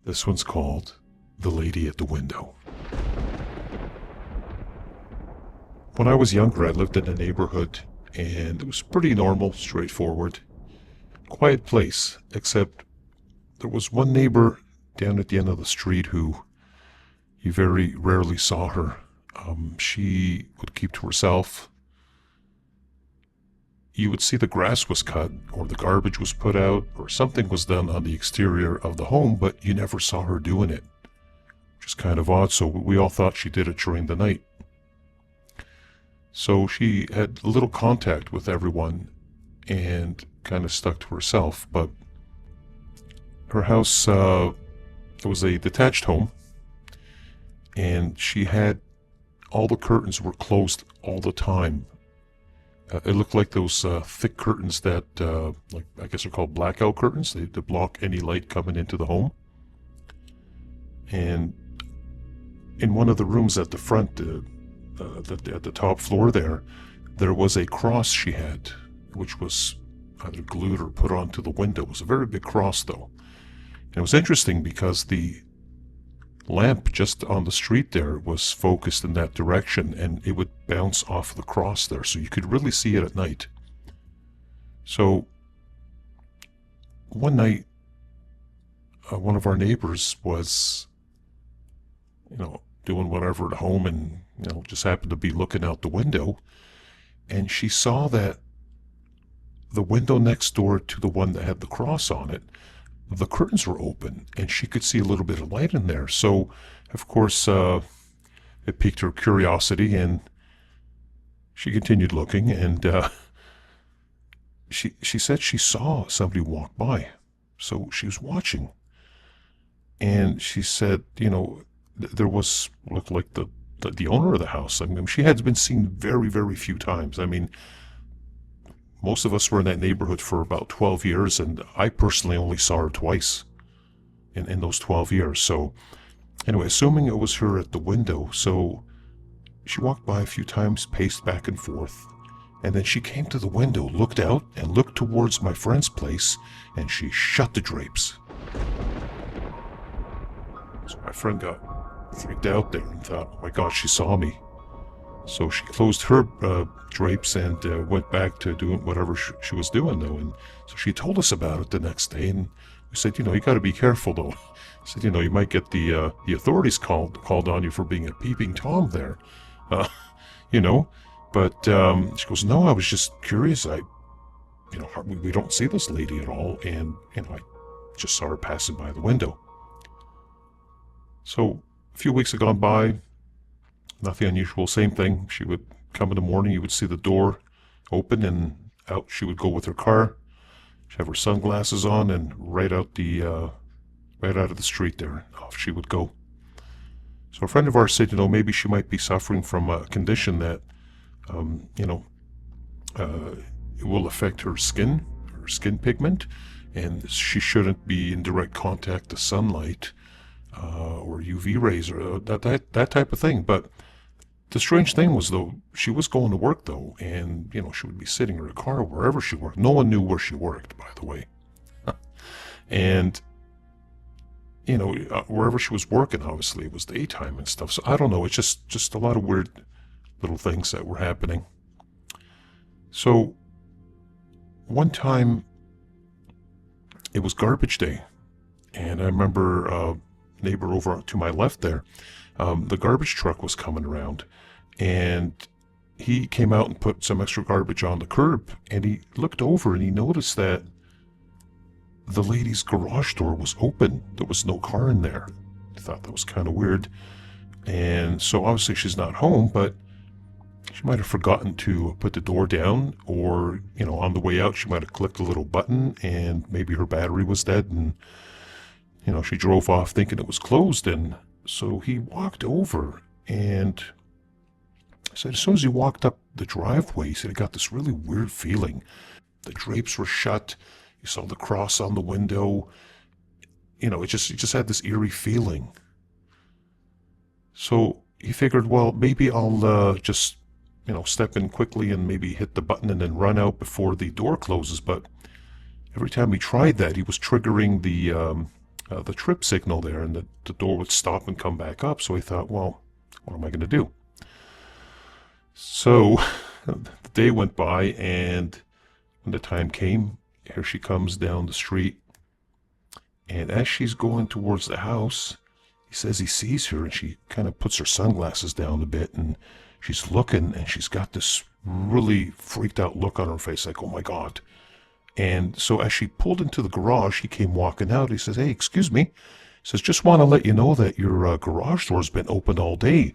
This one's called The Lady at the Window. When I was younger, I lived in a neighborhood, and it was pretty normal, straightforward, quiet place, except there was one neighbor down at the end of the street who you very rarely saw her. She would keep to herself. You would see the grass was cut, or the garbage was put out, or something was done on the exterior of the home, but you never saw her doing it, which is kind of odd, so we all thought she did it during the night. So she had little contact with everyone and kind of stuck to herself, but her house, it was a detached home, and she had all the curtains were closed all the time. It looked like those thick curtains that, like I guess they're called blackout curtains. They block any light coming into the home. And in one of the rooms at the front, at the top floor there was a cross she had, which was either glued or put onto the window. It was a very big cross, though. And it was interesting because the lamp just on the street there was focused in that direction, and it would bounce off the cross there, so you could really see it at night. So one night, one of our neighbors was, doing whatever at home, and just happened to be looking out the window, and she saw that the window next door to the one that had the cross on it, the curtains were open, and she could see a little bit of light in there. So, of course, it piqued her curiosity, and she continued looking, and she said she saw somebody walk by. So she was watching, and she said, there was, looked like the owner of the house. I mean, she had been seen very, very few times. I mean, most of us were in that neighborhood for about 12 years, and I personally only saw her twice in those 12 years. So, anyway, assuming it was her at the window, so she walked by a few times, paced back and forth, and then she came to the window, looked out, and looked towards my friend's place, and she shut the drapes. So my friend got freaked out there and thought, oh my God, she saw me. So she closed her drapes and went back to doing whatever she was doing, though. And so she told us about it the next day, and we said, you got to be careful, though. I said, you might get the authorities called on you for being a peeping Tom there, you know. But she goes, no, I was just curious. We don't see this lady at all, and I just saw her passing by the window. So a few weeks had gone by. Nothing unusual, same thing. She would come in the morning, you would see the door open, and out she would go with her car. She'd have her sunglasses on, and right out of the street there, off she would go. So a friend of ours said, maybe she might be suffering from a condition that, it will affect her skin pigment, and she shouldn't be in direct contact with sunlight, or UV rays, or that type of thing. But the strange thing was, though, she was going to work, though, and, she would be sitting in her car wherever she worked. No one knew where she worked, by the way. And, wherever she was working, obviously, it was daytime and stuff. So I don't know. It's just a lot of weird little things that were happening. So one time, it was garbage day, and I remember a neighbor over to my left there, the garbage truck was coming around, and he came out and put some extra garbage on the curb, and he looked over and he noticed that the lady's garage door was open. There was no car in there. I thought that was kind of weird. And so obviously she's not home, but she might have forgotten to put the door down, or, on the way out she might have clicked a little button, and maybe her battery was dead, and, she drove off thinking it was closed. And so he walked over, and said as soon as he walked up the driveway, he said he got this really weird feeling. The drapes were shut. You saw the cross on the window. It just had this eerie feeling. So he figured, well, maybe I'll just, step in quickly and maybe hit the button and then run out before the door closes. But every time he tried that, he was triggering the the trip signal there, and the door would stop and come back up. So he thought, well, what am I going to do? So the day went by, and when the time came, here she comes down the street. And as she's going towards the house, he says he sees her, and she kind of puts her sunglasses down a bit, and she's looking, and she's got this really freaked out look on her face, like, oh my God. And so as she pulled into the garage, he came walking out. He says, hey, excuse me. He says, just want to let you know that your garage door's been open all day.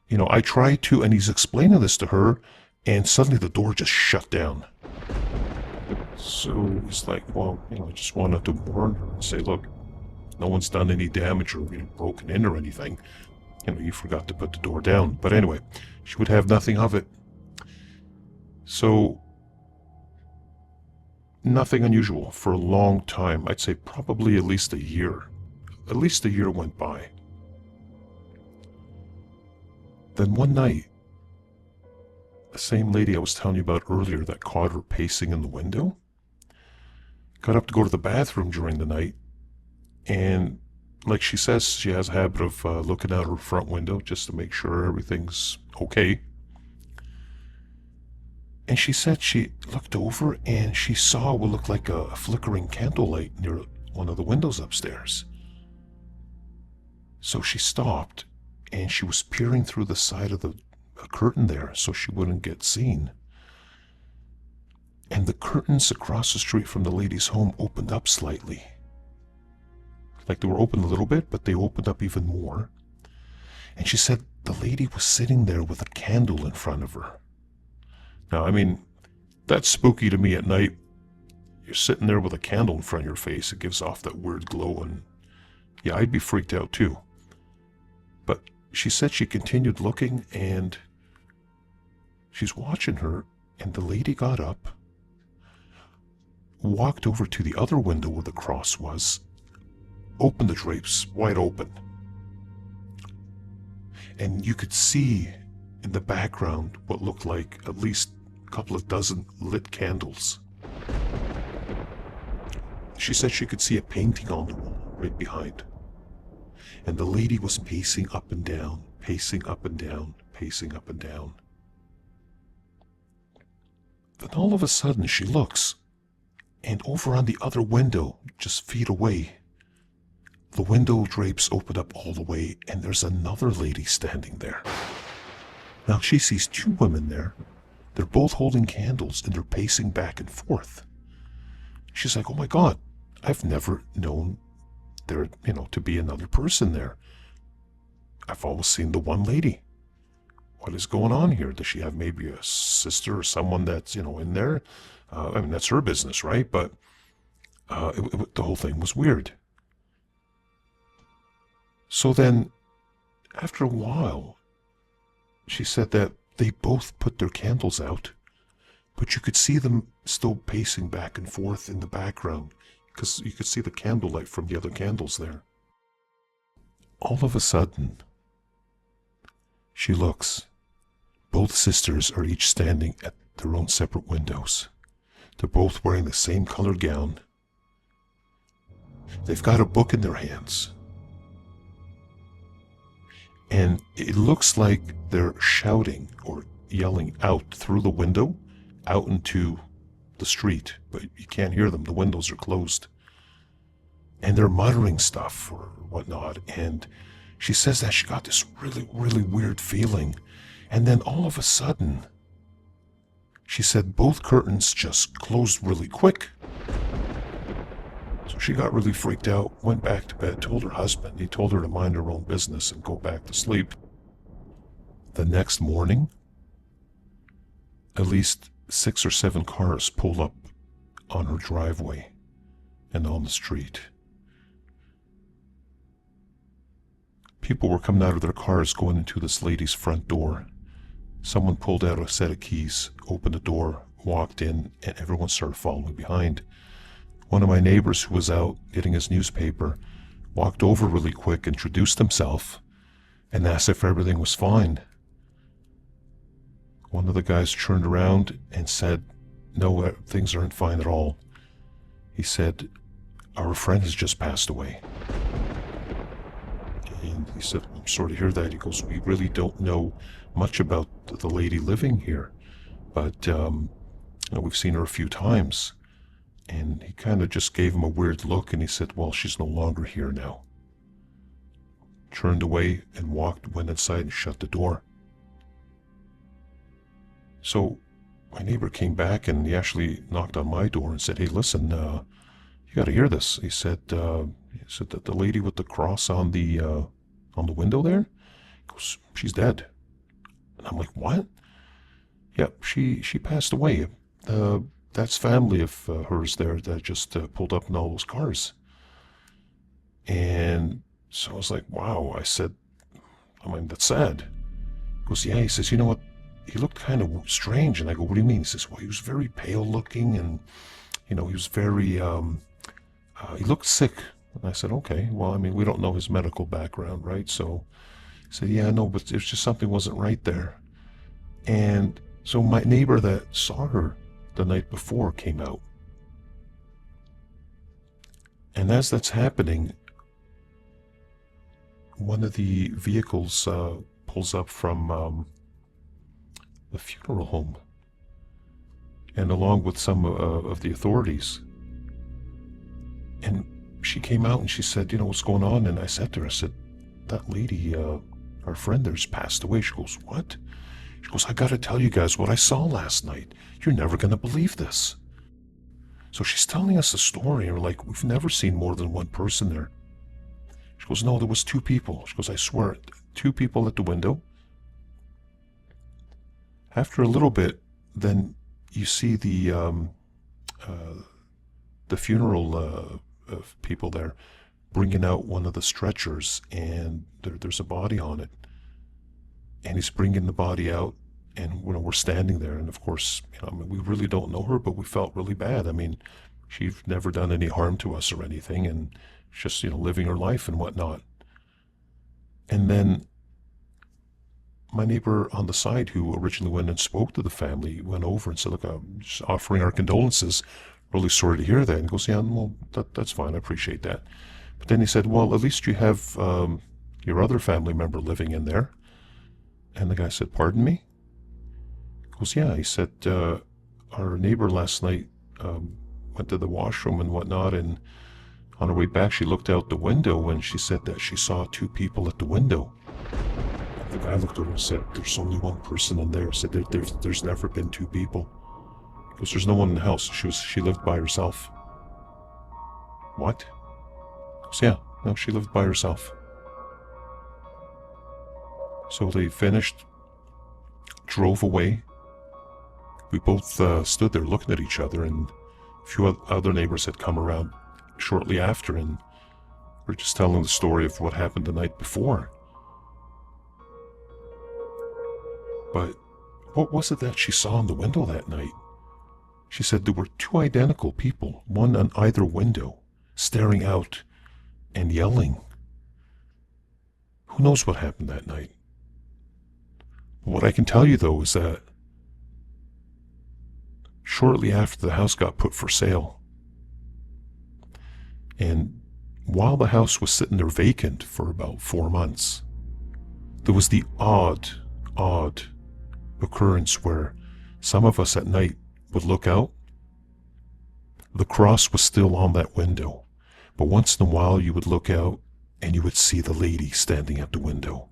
You know, I tried to, and he's explaining this to her, and suddenly the door just shut down. So he's like, well, you know, I just wanted to warn her and say, look, no one's done any damage or broken in or anything. You know, you forgot to put the door down. But anyway, she would have nothing of it. So nothing unusual for a long time. I'd say probably at least a year. At least a year went by. Then one night, the same lady I was telling you about earlier that caught her pacing in the window got up to go to the bathroom during the night, and like she says, she has a habit of looking out her front window just to make sure everything's okay. And she said she looked over and she saw what looked like a flickering candlelight near one of the windows upstairs. So she stopped, and she was peering through the side of the curtain there so she wouldn't get seen. And the curtains across the street from the lady's home opened up slightly. Like they were open a little bit, but they opened up even more. And she said the lady was sitting there with a candle in front of her. Now, I mean, that's spooky to me at night. You're sitting there with a candle in front of your face. It gives off that weird glow, and yeah, I'd be freaked out too. But she said she continued looking, and she's watching her, and the lady got up, walked over to the other window where the cross was, opened the drapes wide open, and you could see in the background what looked like at least a couple of dozen lit candles. She said she could see a painting on the wall right behind. And the lady was pacing up and down, pacing up and down, pacing up and down. Then all of a sudden she looks, and over on the other window, just feet away, the window drapes open up all the way, and there's another lady standing there. Now she sees two women there. They're both holding candles, and they're pacing back and forth. She's like, oh my God, I've never known there, to be another person there. I've always seen the one lady. What is going on here? Does she have maybe a sister or someone that's, in there? I mean, that's her business, right? But the whole thing was weird. So then, after a while, she said that they both put their candles out, but you could see them still pacing back and forth in the background, because you could see the candlelight from the other candles there. All of a sudden, she looks. Both sisters are each standing at their own separate windows. They're both wearing the same colored gown. They've got a book in their hands. And it looks like they're shouting or yelling out through the window, out into the street, but you can't hear them. The windows are closed. And they're muttering stuff or whatnot. And she says that she got this really, really weird feeling. And then all of a sudden, she said both curtains just closed really quick. So she got really freaked out, went back to bed, told her husband. He told her to mind her own business and go back to sleep. The next morning, at least 6 or 7 cars pulled up on her driveway and on the street. People were coming out of their cars going into this lady's front door. Someone pulled out a set of keys, opened the door, walked in, and everyone started following behind. One of my neighbors who was out getting his newspaper walked over really quick, introduced himself, and asked if everything was fine. One of the guys turned around and said, no, things aren't fine at all. He said, our friend has just passed away. And he said, I'm sorry to hear that. He goes, we really don't know much about the lady living here, but we've seen her a few times. And he kind of just gave him a weird look, and he said, well, she's no longer here now. Turned away and went inside and shut the door. So my neighbor came back, and he actually knocked on my door and said, hey, listen, you got to hear this. He said that the lady with the cross on the window there, he goes, she's dead. And I'm like, what? Yep, she passed away. That's family of hers there that just pulled up in all those cars. And so I was like, wow. I said, I mean, that's sad. He goes, yeah. He says, you know what? He looked kind of strange. And I go, what do you mean? He says, well, he was very pale looking, and, he was very, he looked sick. And I said, okay, well, I mean, we don't know his medical background, right? So he said, yeah, no, but there's just something wasn't right there. And so my neighbor that saw her the night before came out. And as that's happening, one of the vehicles pulls up from the funeral home, and along with some of the authorities. And she came out and she said, what's going on? And I said to her, I said, that lady, our friend there's passed away. She goes, what? She goes, I gotta tell you guys what I saw last night. You're never gonna believe this. So she's telling us a story, and we're like, we've never seen more than one person there. She goes, no, there was two people. She goes, I swear, two people at the window. After a little bit, then you see the funeral of people there bringing out one of the stretchers, and there's a body on it. And he's bringing the body out, and we're standing there, and of course, I mean, we really don't know her, but we felt really bad. I mean, she's never done any harm to us or anything, and just living her life and whatnot. And then my neighbor on the side, who originally went and spoke to the family, went over and said, look, I'm just offering our condolences. Really sorry to hear that. And he goes, yeah, well, that's fine. I appreciate that. But then he said, well, at least you have your other family member living in there. And the guy said, pardon me? He goes, yeah. He said, our neighbor last night went to the washroom and whatnot, and on her way back, she looked out the window, and she said that she saw two people at the window. The guy looked over and said, there's only one person in there. Said, there's never been two people. He goes, there's no one in the house. She lived by herself. What? He goes, yeah, no, she lived by herself. So they finished, drove away. We both stood there looking at each other, and a few other neighbors had come around shortly after, and we're just telling the story of what happened the night before. But what was it that she saw in the window that night? She said there were two identical people, one on either window, staring out and yelling. Who knows what happened that night? What I can tell you, though, is that shortly after the house got put for sale, and while the house was sitting there vacant for about 4 months, there was the odd occurrence where some of us at night would look out. The cross was still on that window, but once in a while you would look out and you would see the lady standing at the window.